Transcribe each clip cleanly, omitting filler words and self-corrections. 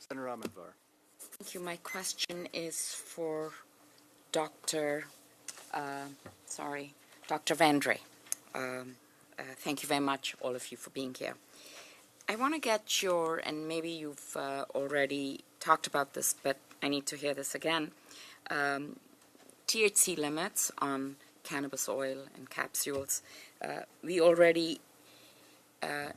Senator Omidvar. Thank you. My question is for Dr. Dr. Vandre. Thank you very much, all of you, for being here. I want to get your, and maybe you've already talked about this, but I need to hear this again, THC limits on cannabis oil and capsules. We already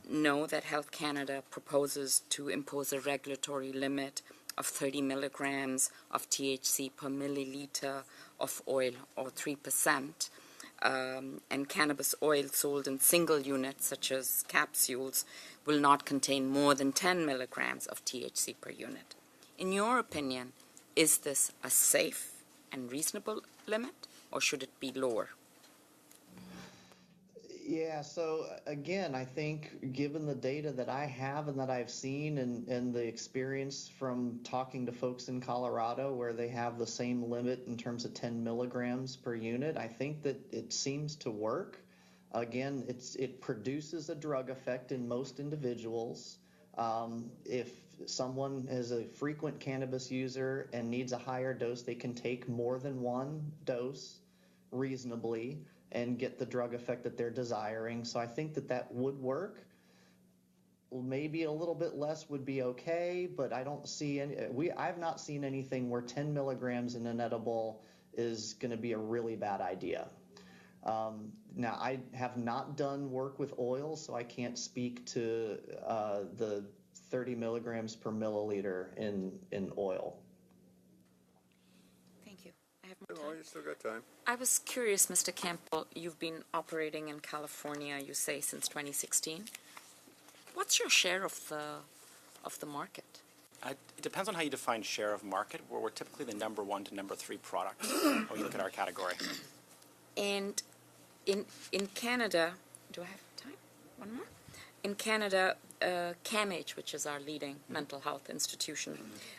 know that Health Canada proposes to impose a regulatory limit of 30 milligrams of THC per milliliter of oil, or 3%. And cannabis oil sold in single units, such as capsules, will not contain more than 10 milligrams of THC per unit. In your opinion, is this a safe and reasonable limit, or should it be lower? Yeah, so again, I think given the data that I have and that I've seen and the experience from talking to folks in Colorado where they have the same limit in terms of 10 milligrams per unit, I think that it seems to work. Again, it produces a drug effect in most individuals. If someone is a frequent cannabis user and needs a higher dose, they can take more than one dose reasonably and get the drug effect that they're desiring. So I think that would work. Maybe a little bit less would be okay, but I don't see I've not seen anything where 10 milligrams in an edible is going to be a really bad idea. Now, I have not done work with oil, so I can't speak to the 30 milligrams per milliliter in oil. Oh, you still got time. I was curious, Mr. Campbell, you've been operating in California, you say, since 2016. What's your share of the market? It depends on how you define share of market, where we're typically the number 1 to number 3 product when you look at our category. And in Canada, do I have time? One more? In Canada, CAMH, which is our leading mental health institution,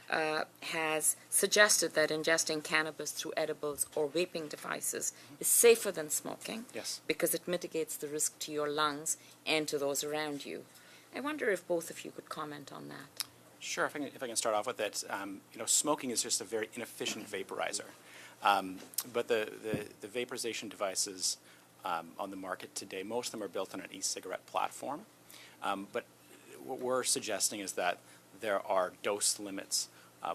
has suggested that ingesting cannabis through edibles or vaping devices is safer than smoking. Yes. Because it mitigates the risk to your lungs and to those around you. I wonder if both of you could comment on that. Sure, if I can start off with it. Smoking is just a very inefficient vaporizer. But the vaporization devices on the market today, most of them are built on an e-cigarette platform. But what we're suggesting is that there are dose limits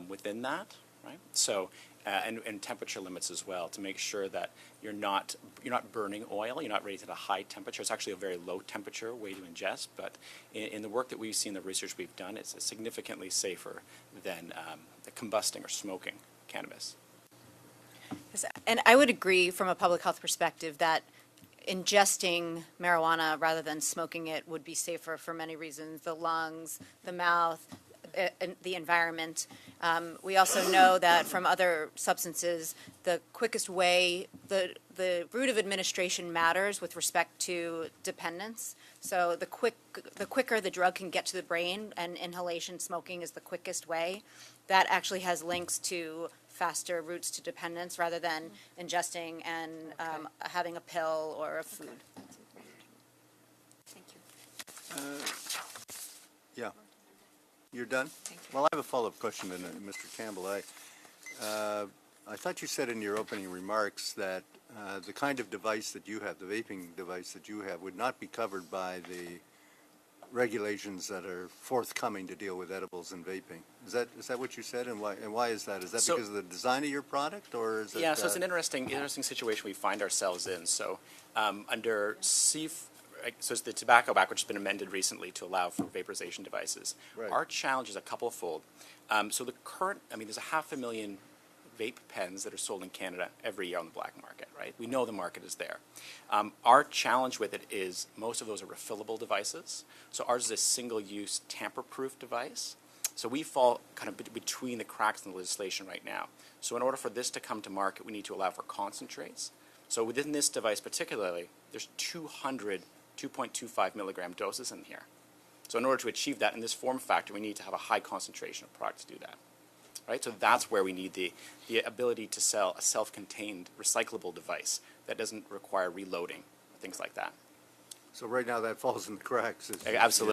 within that, right? So, and temperature limits as well, to make sure that you're not burning oil, you're not raising it at a high temperature. It's actually a very low temperature way to ingest, but in the work that we've seen, the research we've done, it's significantly safer than combusting or smoking cannabis. Yes, and I would agree from a public health perspective that ingesting marijuana rather than smoking it would be safer for many reasons: the lungs, the mouth, the environment. We also know that from other substances, the quickest way, the route of administration matters with respect to dependence. So the quicker the drug can get to the brain, and inhalation, smoking is the quickest way. That actually has links to faster routes to dependence rather than ingesting and having a pill or a food. Thank you. Yeah. You're done? Thank you. Well, I have a follow-up question to Mr. Campbell. I thought you said in your opening remarks that the kind of device that you have, the vaping device that you have, would not be covered by the regulations that are forthcoming to deal with edibles and vaping. Is that what you said, and why is that? Is that because of the design of your product, or is it? Yeah, so it's an interesting situation we find ourselves in. So under so it's the Tobacco Act, which has been amended recently to allow for vaporization devices. Right. Our challenge is a couple-fold. So the current, there's 500,000 vape pens that are sold in Canada every year on the black market, right? We know the market is there. Our challenge with it is most of those are refillable devices. So ours is a single-use tamper-proof device. So we fall kind of between the cracks in the legislation right now. So in order for this to come to market, we need to allow for concentrates. So within this device particularly, there's 200 2.25 milligram doses in here. So in order to achieve that in this form factor, we need to have a high concentration of product to do that. Right? So that's where we need the ability to sell a self-contained recyclable device that doesn't require reloading, things like that. So right now that falls in the cracks. Absolutely.